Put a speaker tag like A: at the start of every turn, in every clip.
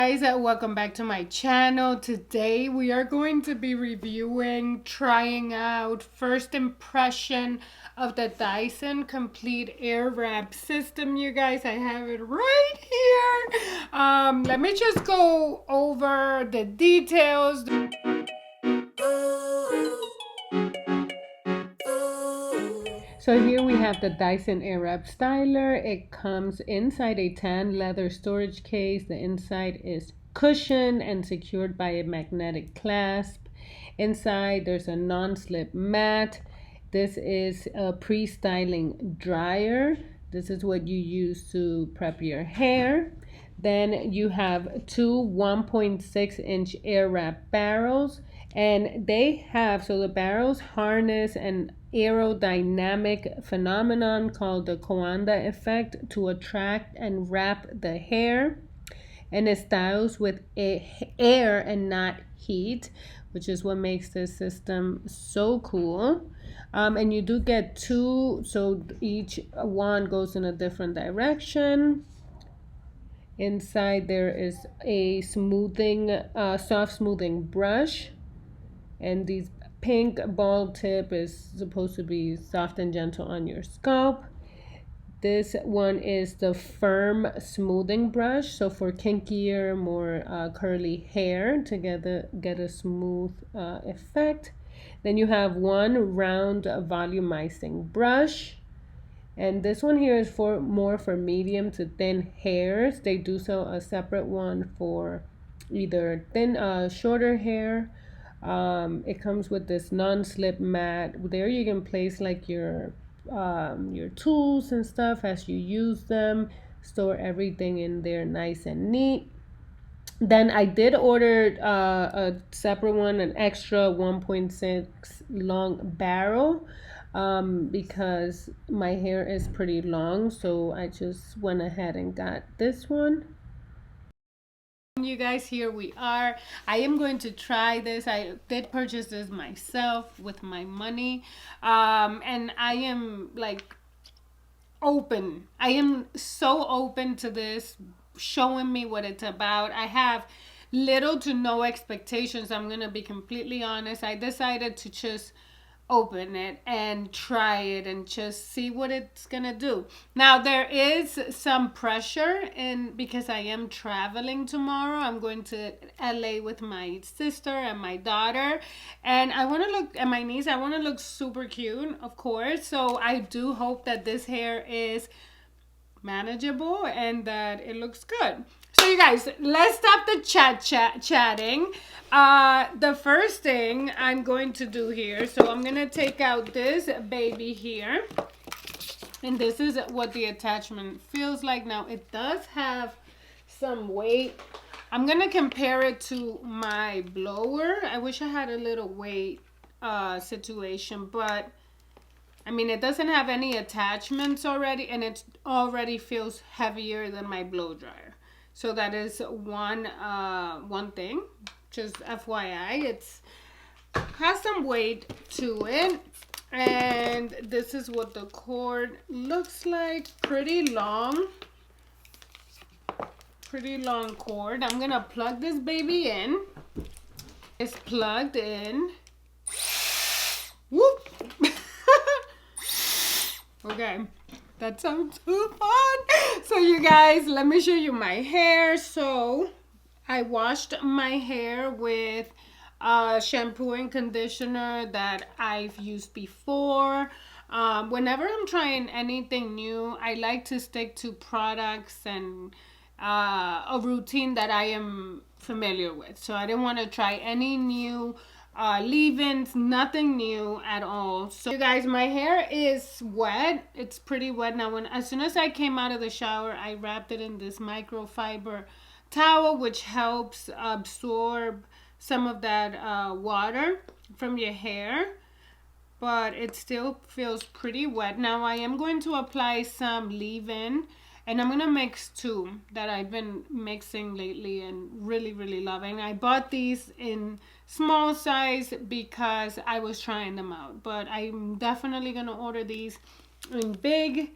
A: Guys, welcome back to my channel. Today we are going to be reviewing, trying out, first impression of the Dyson Complete Airwrap system. You guys, I have it right here. Let me just go over the details. So here we have the Dyson Airwrap styler. It comes inside a tan leather storage case. The inside is cushioned and secured by a magnetic clasp. Inside there's a non-slip mat. This is a pre-styling dryer. This is what you use to prep your hair. Then you have two 1.6-inch Airwrap barrels, and they have, so the barrels harness an aerodynamic phenomenon called the Coanda effect to attract and wrap the hair, and it styles with air and not heat, which is what makes this system so cool. And you do get two, so each one goes in a different direction. Inside there is a soft smoothing brush, and these pink ball tip is supposed to be soft and gentle on your scalp. This one is the firm smoothing brush, so for kinkier, more curly hair to get a smooth effect. Then you have one round volumizing brush, and this one here is more for medium to thin hairs. They do sell a separate one for either thin, shorter hair. It comes with this non-slip mat. There you can place like your tools and stuff as you use them. Store everything in there nice and neat. Then I did order a separate one, an extra 1.6 long barrel, because my hair is pretty long, so I just went ahead and got this one. You guys, here we are. I am going to try this. I did purchase this myself with my money, and I am like open. I am so open to this, showing me what it's about. I have little to no expectations. I'm gonna be completely honest. I decided to just open it and try it and just see what it's gonna do. Now there is some pressure in because I am traveling tomorrow. I'm going to LA with my sister and my daughter, and I want to look at my niece. I want to look super cute, of course. So I do hope that this hair is manageable and that it looks good. So you guys, let's stop the chatting. The first thing I'm going to do here, so I'm gonna take out this baby here, and this is what the attachment feels like. Now it does have some weight. I'm gonna compare it to my blower. I wish I had a little weight situation, but I mean, it doesn't have any attachments already, and it already feels heavier than my blow dryer. So that is one thing. Just FYI, it's has some weight to it. And this is what the cord looks like. Pretty long cord. I'm gonna plug this baby in. It's plugged in. Whoop. Okay, that sounds too fun. So you guys, let me show you my hair. So I washed my hair with shampoo and conditioner that I've used before. Whenever I'm trying anything new, I like to stick to products and a routine that I am familiar with. So I didn't want to try any new leave-ins, nothing new at all. So you guys, my hair is wet. It's pretty wet now. As soon as I came out of the shower, I wrapped it in this microfiber towel, which helps absorb some of that water from your hair, but it still feels pretty wet. Now I am going to apply some leave-in, and I'm gonna mix two that I've been mixing lately and really loving. I bought these in small size because I was trying them out, but I'm definitely gonna order these in big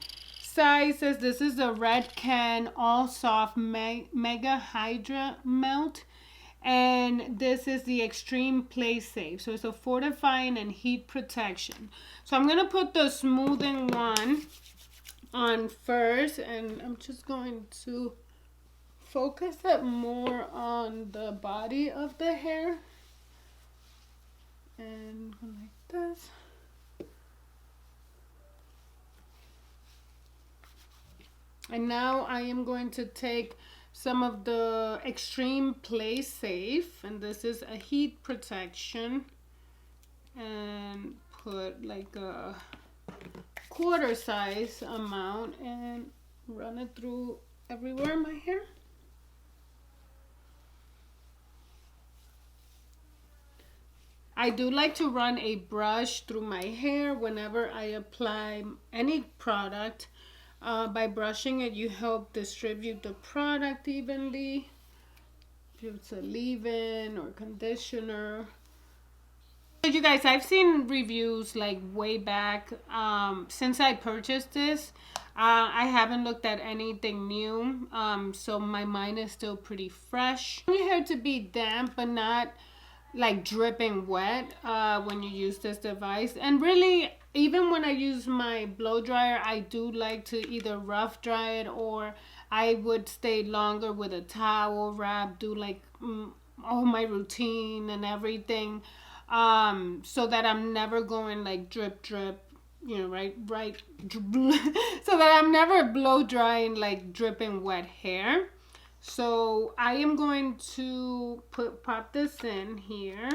A: sizes. This is the red can all soft mega hydra melt, and this is the extreme play safe, so it's a fortifying and heat protection. So I'm gonna put the smoothing one on first, and I'm just going to focus it more on the body of the hair, and like this. And now I am going to take some of the extreme play safe, and this is a heat protection, and put like a quarter size amount and run it through everywhere in my hair. I do like to run a brush through my hair whenever I apply any product. By brushing it, you help distribute the product evenly. If it's a leave-in or conditioner. You guys, I've seen reviews like way back since I purchased this. I haven't looked at anything new, so my mind is still pretty fresh. I want your hair to be damp but not like dripping wet when you use this device. And really, even when I use my blow dryer, I do like to either rough dry it, or I would stay longer with a towel wrap, do like all my routine and everything, so that I'm never going like drip drip, you know, right so that I'm never blow drying like dripping wet hair. So I am going to pop this in here.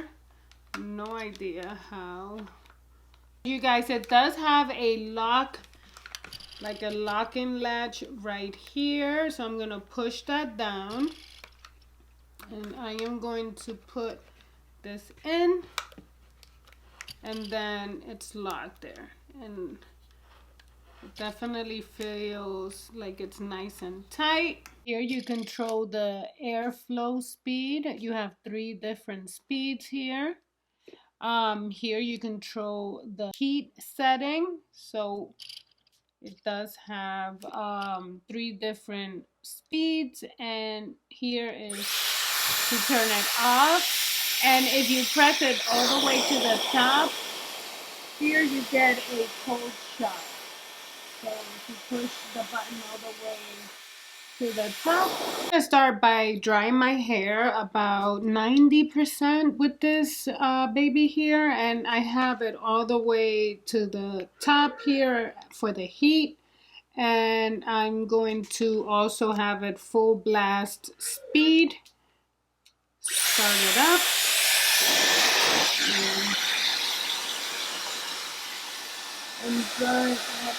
A: No idea how. You guys, it does have a lock, like a locking latch right here. So I'm going to push that down. And I am going to put this in. And then it's locked there. And it definitely feels like it's nice and tight. Here you control the airflow speed. You have 3 different speeds here. Here you control the heat setting. So it does have 3 different speeds, and here is to turn it off. And if you press it all the way to the top, here you get a cold shock. So if you push the button all the way to the top. I'm gonna start by drying my hair about 90% with this baby here, and I have it all the way to the top here for the heat. And I'm going to also have it full blast speed. Start it up. And dry it up.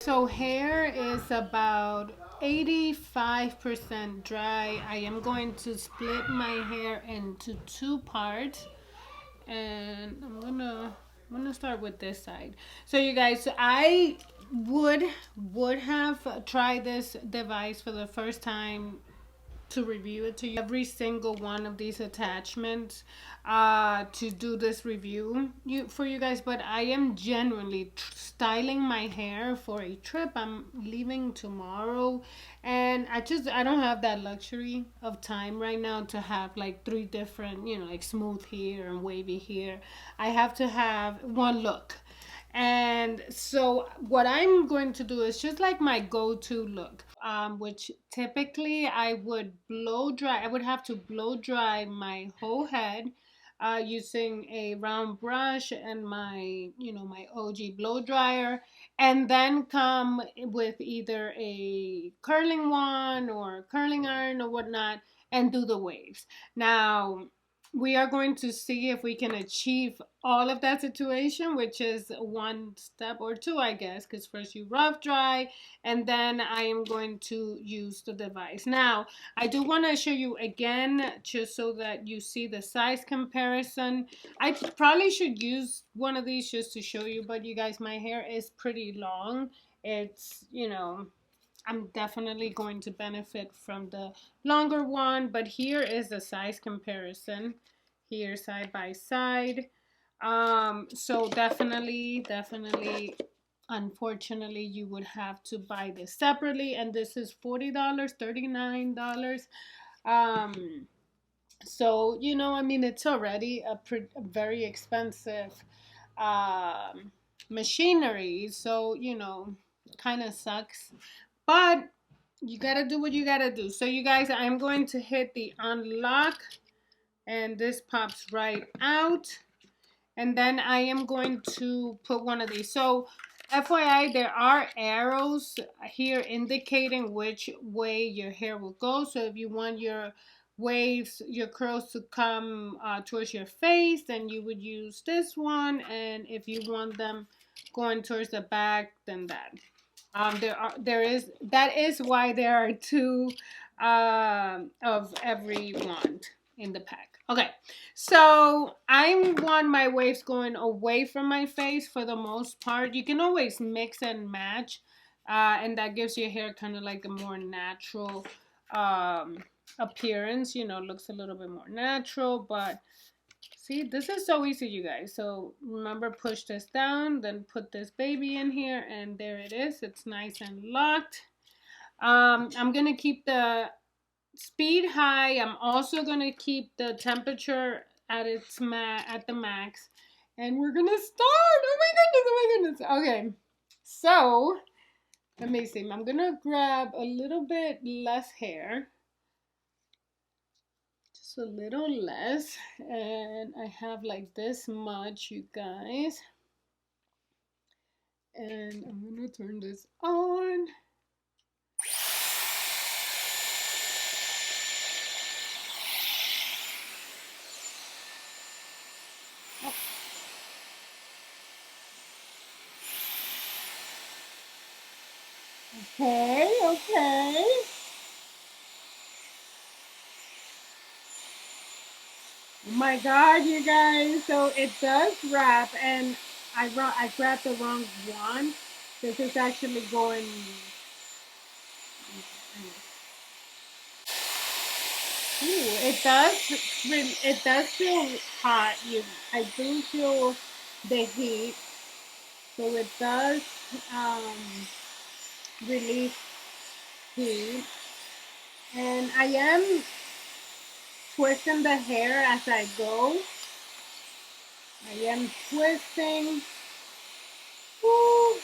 A: So hair is about 85% dry. I am going to split my hair into 2 parts, and I'm gonna start with this side. So you guys, I would have tried this device for the first time to review it to you, every single one of these attachments, to do this review for you guys. But I am genuinely styling my hair for a trip. I'm leaving tomorrow, and I don't have that luxury of time right now to have like 3 different, you know, like smooth here and wavy here. I have to have one look. And so what I'm going to do is just like my go-to look, which typically I would blow dry. I would have to blow dry my whole head using a round brush and my, you know, my OG blow dryer, and then come with either a curling wand or curling iron or whatnot and do the waves. Now, we are going to see if we can achieve all of that situation, which is 1 step or 2, I guess, because first you rough dry, and then I am going to use the device. Now, I do want to show you again, just so that you see the size comparison. I probably should use one of these just to show you, but you guys, my hair is pretty long. It's, you know, I'm definitely going to benefit from the longer one, but here is the size comparison here side by side. So definitely, unfortunately, you would have to buy this separately, and this is $40, $39. Um, so I mean, it's already a very expensive um, machinery. So kind of sucks, but you gotta do what you gotta do. So you guys, I'm going to hit the unlock, and this pops right out. And then I am going to put one of these. So FYI, there are arrows here indicating which way your hair will go. So if you want your waves, your curls to come towards your face, then you would use this one. And if you want them going towards the back, then that. That is why there are two of every wand in the pack. Okay, so I want my waves going away from my face for the most part. You can always mix and match, and that gives your hair kind of like a more natural appearance. Looks a little bit more natural, but see, this is so easy, you guys. So remember, push this down, then put this baby in here, and there it is. It's nice and locked. I'm gonna keep the speed high. I'm also gonna keep the temperature at at the max, and we're gonna start. Oh my goodness! Oh my goodness! Okay, so let me see. I'm gonna grab a little bit less hair. Just a little less, and I have like this much, you guys, and I'm gonna turn this on. Okay, okay. Oh my god, you guys, so it does wrap, and I grabbed the wrong one. This is actually going. Ooh, it does feel hot. I do feel the heat, so it does um, release heat. And I am twisting the hair as I go. I am twisting. Ooh,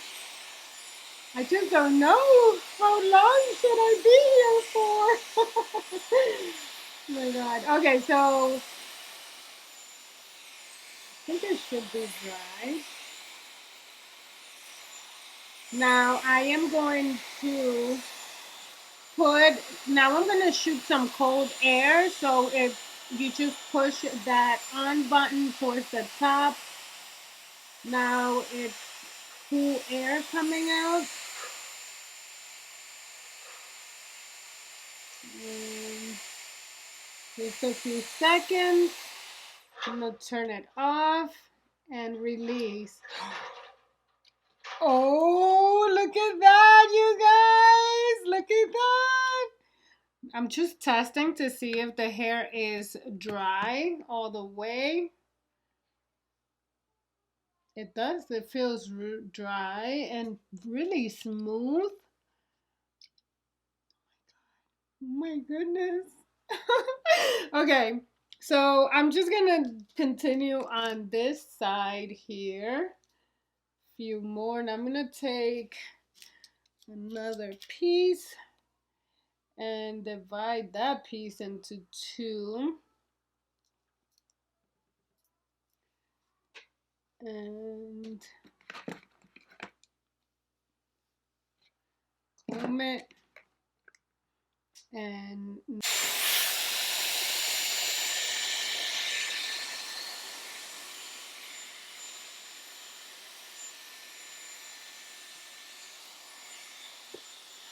A: I just don't know how long should I be here for. Oh my god. Okay, so I think it should be dry. Now I am going to now I'm going to shoot some cold air. So if you just push that on button towards the top, now it's cool air coming out. And just a few seconds. I'm going to turn it off and release. Oh, look at that, you guys. Look at that. I'm just testing to see if the hair is dry all the way. It does. It feels dry and really smooth. Oh my goodness. Okay, so I'm just gonna continue on this side here. Few more, and I'm gonna take another piece and divide that piece into two. And comb it. And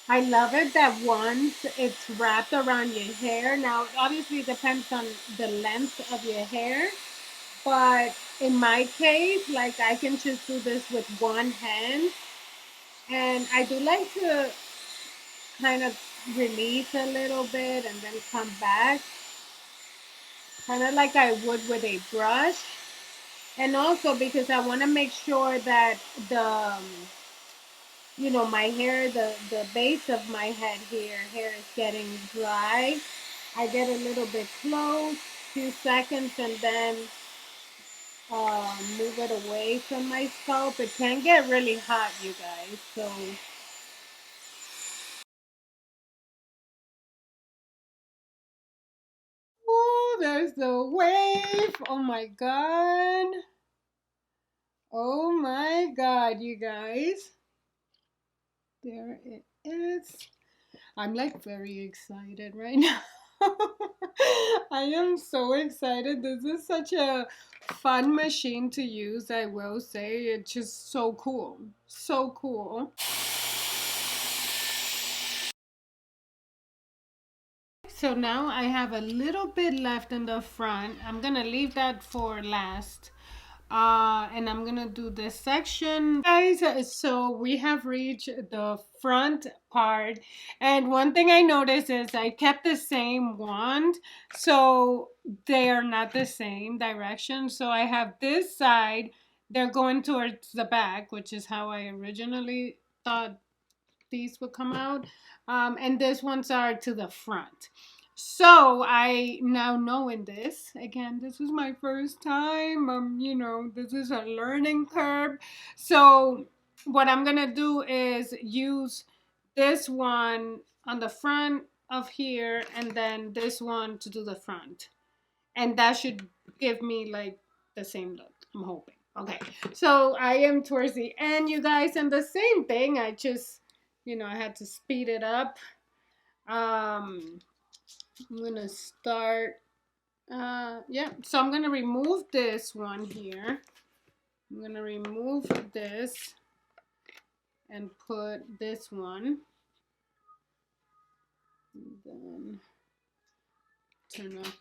A: I love it that once it's wrapped around your hair. Now, obviously, it depends on the length of your hair. But in my case, like I can just do this with one hand. And I do like to kind of release a little bit and then come back. Kind of like I would with a brush. And also because I want to make sure that my hair, the base of my hair is getting dry. I get a little bit close, few seconds, and then move it away from my scalp. It can get really hot, you guys. So, oh, there's the wave. Oh my god. Oh my god, you guys. There it is. I'm like very excited right now. I am so excited. This is such a fun machine to use, I will say. It's just so cool. So cool. So now I have a little bit left in the front. I'm gonna leave that for last. And I'm gonna do this section, guys. So we have reached the front part, and one thing I noticed is I kept the same wand, so they are not the same direction. So I have this side, they're going towards the back, which is how I originally thought these would come out. And these ones are to the front. So I now knowing this, again, this is my first time. This is a learning curve. So what I'm gonna do is use this one on the front of here and then this one to do the front. And that should give me like the same look, I'm hoping. Okay, so I am towards the end, you guys, and the same thing. I just, I had to speed it up. I'm gonna start. Yeah. So I'm gonna remove this one here. I'm gonna remove this and put this one. And then turn it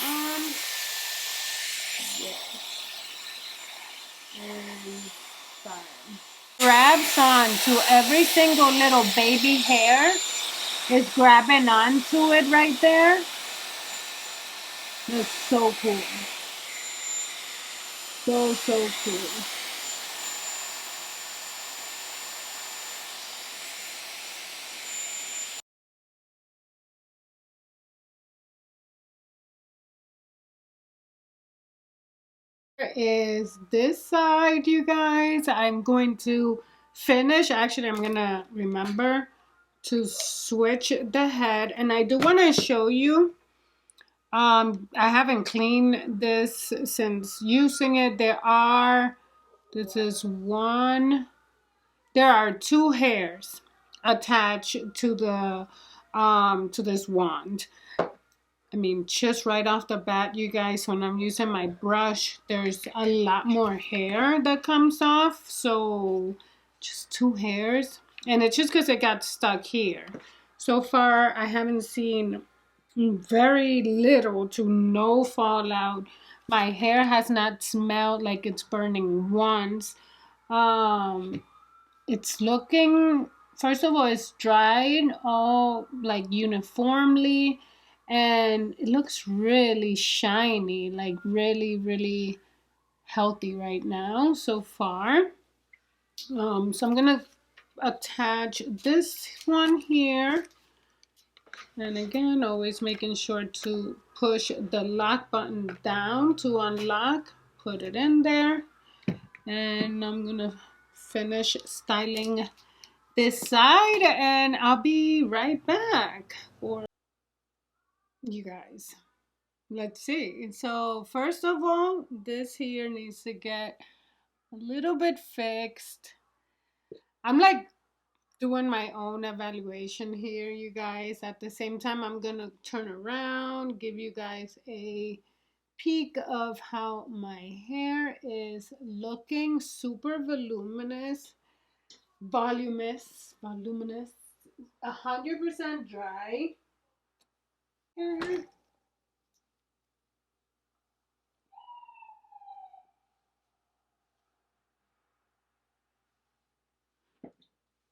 A: on. Yeah. And start. Grabs on to every single little baby hair. Is grabbing onto it right there. It's so cool. So, so cool. Is this side, you guys. I'm going to finish. Actually, I'm going to remember to switch the head. And I do want to show you. I haven't cleaned this since using it. This is one. There are two hairs attached to this wand. I mean, just right off the bat, you guys, when I'm using my brush, there's a lot more hair that comes off. So just two hairs. And it's just because it got stuck here. So far, I haven't seen very little to no fallout. My hair has not smelled like it's burning once. Um, it's looking, first of all, it's dried all like uniformly, and it looks really shiny, like really, really healthy right now so far. So I'm gonna attach this one here, and again, always making sure to push the lock button down to unlock. Put it in there, and I'm gonna finish styling this side, and I'll be right back for you guys. Let's see. So first of all, this here needs to get a little bit fixed. I'm like doing my own evaluation here, you guys. At the same time, I'm gonna turn around, give you guys a peek of how my hair is looking. Super voluminous, 100% dry.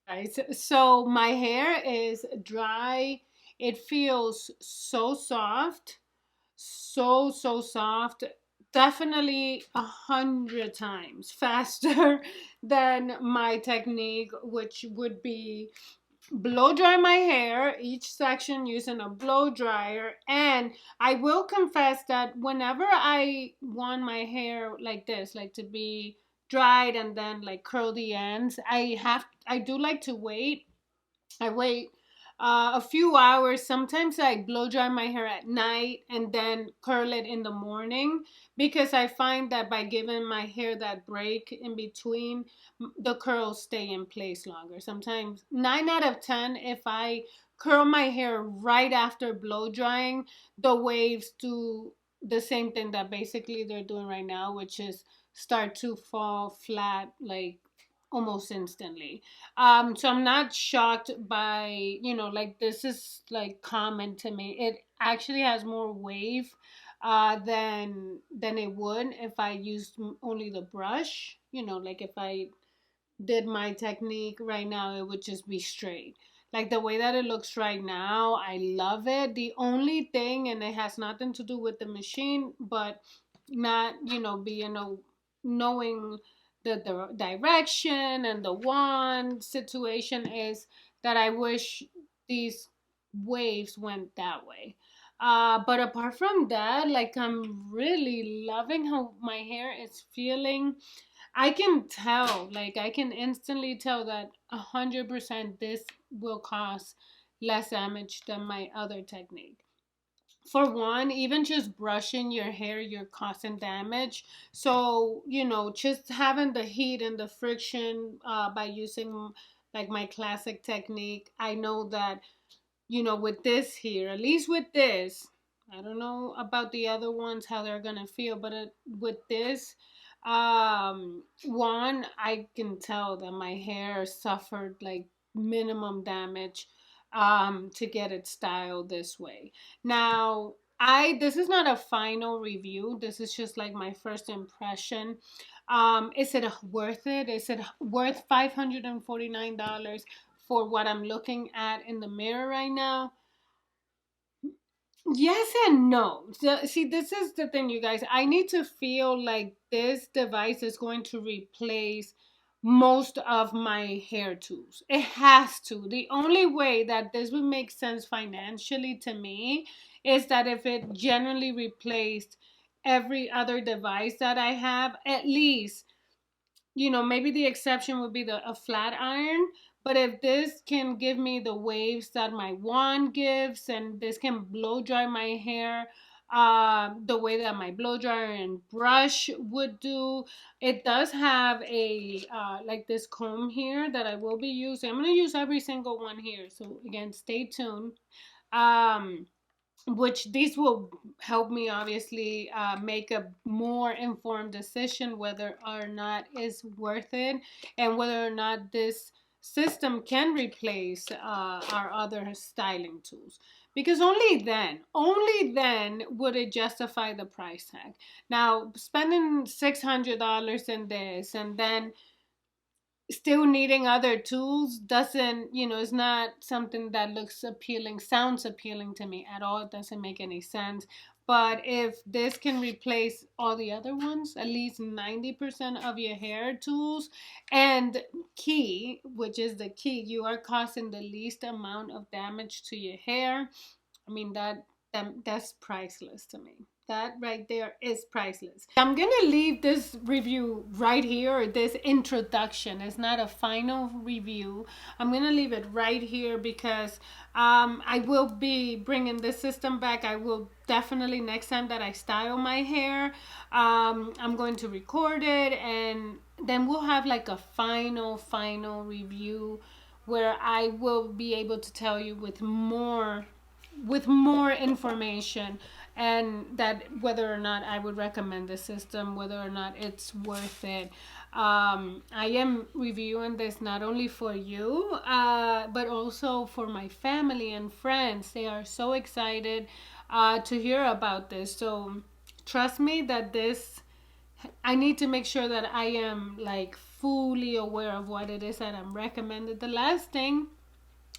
A: Guys, so my hair is dry. It feels so soft, so soft. definitely 100 times faster than my technique, which would be blow dry my hair, each section using a blow dryer. And I will confess that whenever I want my hair like this, like to be dried and then like curl the ends, I do like to wait. I wait a few hours. Sometimes I blow dry my hair at night and then curl it in the morning, because I find that by giving my hair that break in between, the curls stay in place longer. Sometimes 9 out of 10, if I curl my hair right after blow drying, the waves do the same thing that basically they're doing right now, which is start to fall flat like almost instantly. So I'm not shocked by, like this is like common to me. It actually has more wave than it would if I used only the brush. Like if I did my technique right now, it would just be straight. Like the way that it looks right now, I love it. The only thing, and it has nothing to do with the machine, but not, being knowing the direction and the wand situation, is that I wish these waves went that way. But apart from that, like I'm really loving how my hair is feeling. I can tell, like I can instantly tell that 100% this will cause less damage than my other technique. For one, even just brushing your hair, you're causing damage. So, just having the heat and the friction by using like my classic technique, I know that with this here, at least with this, I don't know about the other ones, how they're gonna feel, but with this one, I can tell that my hair suffered like minimum damage to get it styled this way. Now, this is not a final review. This is just like my first impression. Is it worth it? Is it worth $549 for what I'm looking at in the mirror right now? Yes and no. See, this is the thing, you guys. I need to feel like this device is going to replace most of my hair tools. It has to. The only way that this would make sense financially to me is that if it generally replaced every other device that I have, at least, maybe the exception would be a flat iron. But if this can give me the waves that my wand gives, and this can blow dry my hair the way that my blow dryer and brush would do, it does have a like this comb here that I will be using. I'm going to use every single one here. So again, stay tuned. Um, which these will help me obviously make a more informed decision whether or not it's worth it, and whether or not this system can replace our other styling tools, because only then would it justify the price tag. Now, spending $600 in this and then still needing other tools doesn't, is not something that looks appealing, sounds appealing to me at all. It doesn't make any sense. But if this can replace all the other ones, at least 90% of your hair tools, and key, which is the key, you are causing the least amount of damage to your hair. I mean, that's priceless to me. That right there is priceless. I'm gonna leave this review right here, or this introduction. It's not a final review. I'm gonna leave it right here because I will be bringing this system back. I will definitely, next time that I style my hair, I'm going to record it, and then we'll have like a final review where I will be able to tell you with more information, and that whether or not I would recommend the system, whether or not it's worth it. I am reviewing this not only for you, but also for my family and friends. They are so excited to hear about this. So trust me that I need to make sure that I am like fully aware of what it is that I'm recommended. The last thing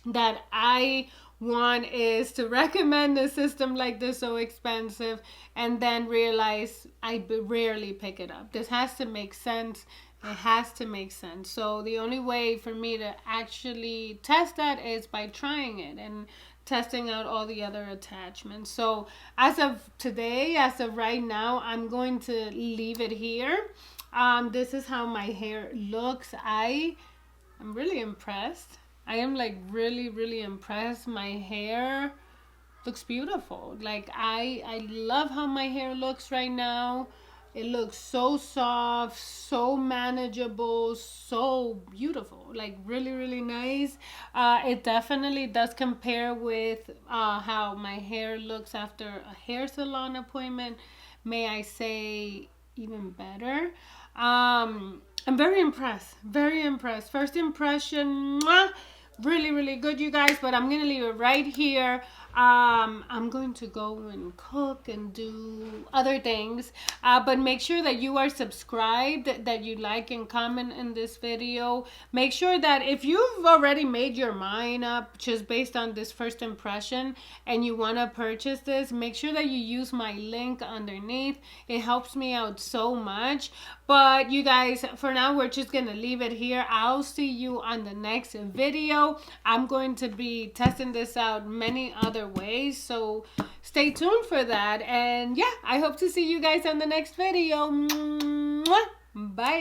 A: that I One is to recommend a system like this so expensive and then realize rarely pick it up. This has to make sense. It has to make sense. So the only way for me to actually test that is by trying it and testing out all the other attachments. So as of today, as of right now, I'm going to leave it here. This is how my hair looks. I'm really impressed. I am like really, really impressed. My hair looks beautiful. Like I love how my hair looks right now. It looks so soft, so manageable, so beautiful. Like really, really nice. It definitely does compare with how my hair looks after a hair salon appointment. May I say even better. I'm very impressed. Very impressed. First impression, mwah, really, really good, you guys. But I'm gonna leave it right here. I'm going to go and cook and do other things. But make sure that you are subscribed, that you like and comment in this video. Make sure that if you've already made your mind up just based on this first impression and you want to purchase this, make sure that you use my link underneath. It helps me out so much. But you guys, for now, we're just going to leave it here. I'll see you on the next video. I'm going to be testing this out many other ways. So stay tuned for that. And yeah, I hope to see you guys on the next video. Bye.